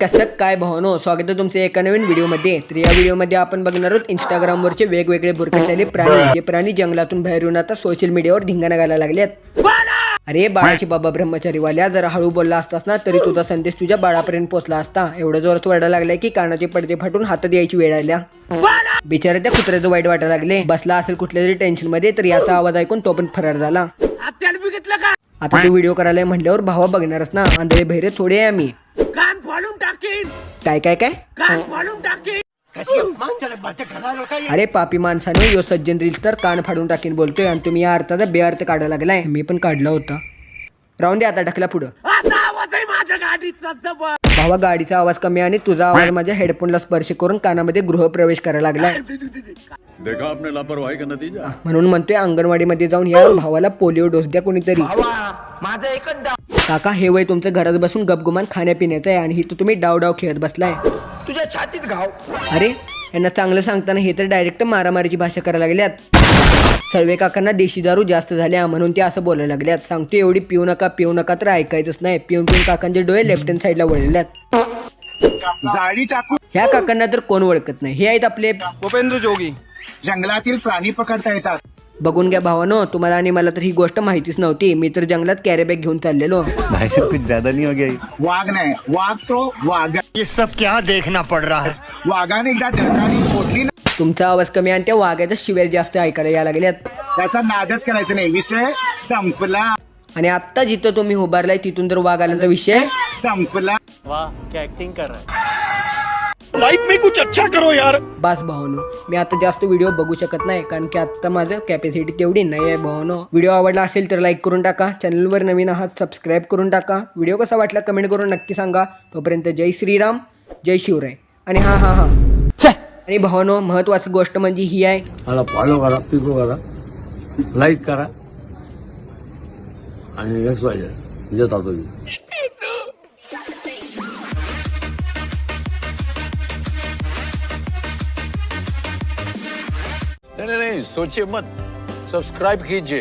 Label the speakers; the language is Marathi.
Speaker 1: कसं काय भावनो, स्वागत आहे तुमचे एका नवीन व्हिडिओमध्ये. तर या व्हिडिओमध्ये आपण बघणार आहोत इंस्टाग्रामवरचे वेगवेगळे बुरकटलेले प्राणी, जे प्राणी जंगलातून बाहेर येऊन आता सोशल मीडियावर धिंगाणा घालायला लागलेत. अरे बाळाची बाबा ब्रह्मचारीवाल्या, जरा हळू बोलला असतास ना तरी तुझा संदेश तुझ्या बाळापर्यंत पोहोचला असता. एवढं जोरात वरडायला लागलाय की कानाचे पडदे फाटून हातात यायची वेळ आल्या. बिचारा त्या कुत्र्याचं वाईट वाटायला लागले. बसला असेल कुठल्या तरी टेन्शन मध्ये, तर याचा आवाज ऐकून तो पण फरार झाला. आता तो व्हिडिओ करायला म्हटल्यावर भावा बघणारच ना, आंधळे बहिरे थोडे आहे आम्ही.
Speaker 2: कान फाडून टाकीन,
Speaker 1: काय काय काय
Speaker 2: कान फाडून टाकीन.
Speaker 1: अरे पापी माणसाने, यो सज्जन रील्स तर कान फाडून टाकीन बोलतोय आणि तुम्ही या अर्थाचा बेअर्थ काढायला लागलाय. मी पण काढला होता. राहून दे आता, ढकला पुढं.
Speaker 2: आता आवाज आहे माझ्या गाडीचा जबर.
Speaker 1: भावा गाडीचा आवाज कमी आणि तुझा आवाज माझ्या हेडफोनला स्पर्श करून कानामध्ये गृहप्रवेश करायला लागलाय.
Speaker 3: देखा आपने लापरवाही का नतीजा.
Speaker 1: म्हणून म्हणतोय अंगणवाडीमध्ये जाऊन या भावाला पोलिओ डोस द्या कोणीतरी.
Speaker 2: माझा एकच डाव.
Speaker 1: काका, हे वय तुमचं घरात बसून गपगुमान खाण्यापिण्याचं आहे आणि ही तुम्ही डाव खेळत बसलाय.
Speaker 2: तुझ्या छातीत घाव.
Speaker 1: अरे यांना चांगलं सांगताना हे तर डायरेक्ट मारामारीची भाषा करायला लागल्यात. सर्वे काकांना देशी दारू जास्त झाल्या म्हणून ते असं बोलायला लागल्यात. सांगतो एवढी पिऊ नका तर ऐकायचंच नाही. पिऊन काकांचे डोळे लेफ्ट हँड साईडला वळलेल्यात.
Speaker 4: जाळी टाकून
Speaker 1: ह्या काकांना तर कोण ओळखत नाही. हे आहेत आपले
Speaker 4: भूपेंद्र जोगी. जंगलातील प्राणी पकडता येतात.
Speaker 1: बघून घ्या भावानो, तुम्हाला आणि मला तर ही गोष्ट माहितीच नव्हती. मी तर जंगलात कॅरीबॅग घेऊन चाललेलो.
Speaker 5: भाई साहब कुछ ज्यादा नहीं हो गया ये?
Speaker 4: वाघ नाही, वाघ तो वाघ.
Speaker 5: ये सब क्या देखना पड़ रहा है?
Speaker 4: वाघाने एकदा धरणाने फोडली ना,
Speaker 1: तुमचा आवाज कमी आणि त्या वाघाच्या शिव्या जास्त ऐकायला यायला लागल्यात.
Speaker 4: त्याचा नादच करायचा नाही. विषय संपला.
Speaker 1: आणि आत्ता जिथं तुम्ही उभारलाय तिथून जर वाघ आला तर विषय
Speaker 4: संपला.
Speaker 3: लाइफ में कुछ अच्छा करो यार.
Speaker 1: बास भावानो, मी आता जास्त व्हिडिओ बघू शकत नाही कारण की आता माझं कॅपॅसिटी तेवढी नाही आहे भावानो. व्हिडिओ आवडला असेल तर लाईक करून टाका. चॅनलवर नवीन आहात सबस्क्राईब करून टाका. व्हिडिओ कसा वाटला कमेंट करून नक्की सांगा. तोपर्यंत जय श्रीराम, जय शिवराय. आणि हा आणि भावानो, महत्वाची गोष्ट म्हणजे ही आहे,
Speaker 6: मला फॉलो करा, पिको करा, लाईक करा आणि नेक्स्ट पाहिजे येत होतो मी.
Speaker 3: नहीं सोचिए मत, सब्सक्राइब कीजिए.